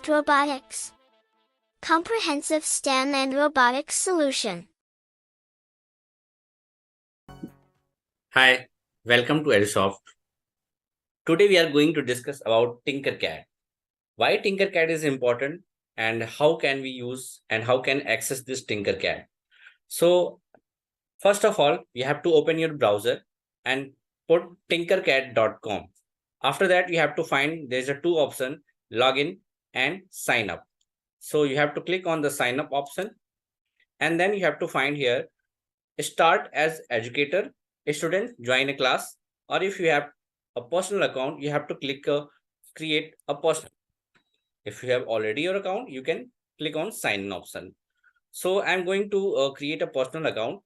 Edusoft Robotix. Comprehensive STEM and robotics solution. Hi, welcome to Edusoft. Today we are going to discuss about Tinkercad. Why Tinkercad is important and how can we use and how can access this Tinkercad. So first of all, you have to open your browser and put tinkercad.com. After that, you have to find there's a two option, login and sign up. So you have to click on the sign up option and then you have to find here start as educator, a student, join a class, or if you have a personal account, you have to click create a personal. If you have already your account, you can click on sign in option. So I'm going to create a personal account.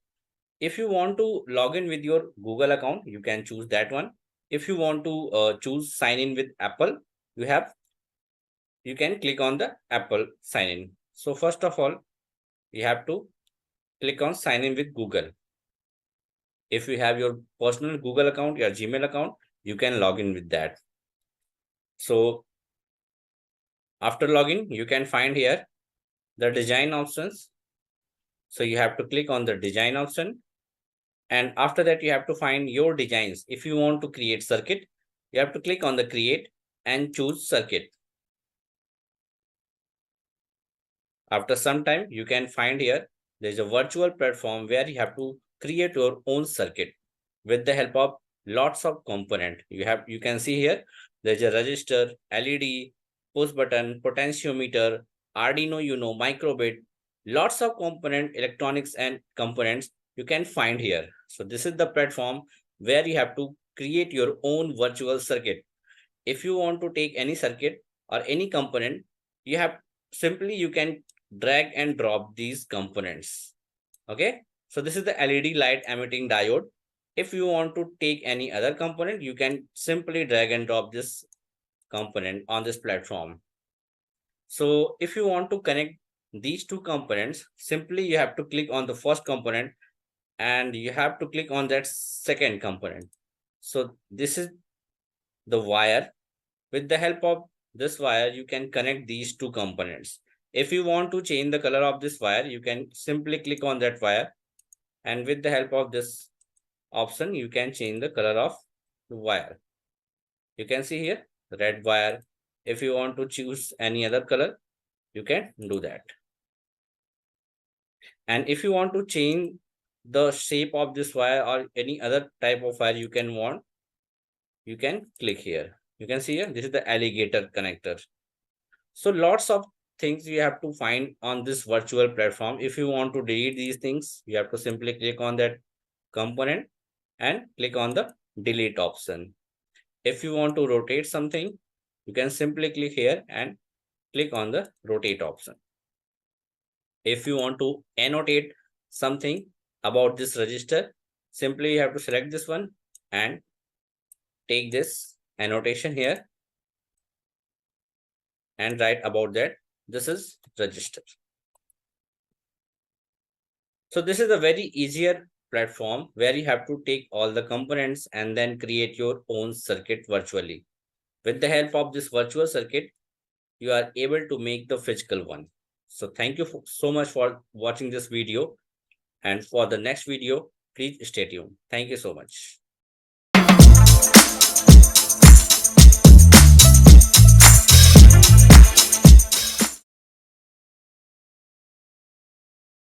If you want to log in with your Google account, you can choose that one. If you want to choose sign in with Apple, you can click on the Apple sign in. So first of all, you have to click on sign in with Google. If you have your personal Google account, your Gmail account, you can log in with that. So after login, you can find here the design options. So you have to click on the design option. And after that, you have to find your designs. If you want to create circuit, you have to click on the create and choose circuit. After some time, you can find here, there's a virtual platform where you have to create your own circuit with the help of lots of component. You can see here, there's a resistor, LED, push button, potentiometer, Arduino, microbit, lots of component, electronics and components you can find here. So this is the platform where you have to create your own virtual circuit. If you want to take any circuit or any component, you can drag and drop these components. Okay, so this is the LED light emitting diode. If you want to take any other component, you can simply drag and drop this component on this platform. So if you want to connect these two components, simply you have to click on the first component and you have to click on that second component. So this is the wire. With the help of this wire, you can connect these two components. If you want to change the color of this wire, you can simply click on that wire. And with the help of this option, you can change the color of the wire. You can see here, red wire. If you want to choose any other color, you can do that. And if you want to change the shape of this wire or any other type of wire you can click here. You can see here, this is the alligator connector. So lots of things you have to find on this virtual platform. If you want to delete these things, you have to simply click on that component and click on the delete option. If you want to rotate something, you can simply click here and click on the rotate option. If you want to annotate something about this register, simply you have to select this one and take this annotation here and write about that this is register. So this is a very easier platform where you have to take all the components and then create your own circuit virtually. With the help of this virtual circuit, you are able to make the physical one. So thank you so much for watching this video. And for the next video, please stay tuned. Thank you so much.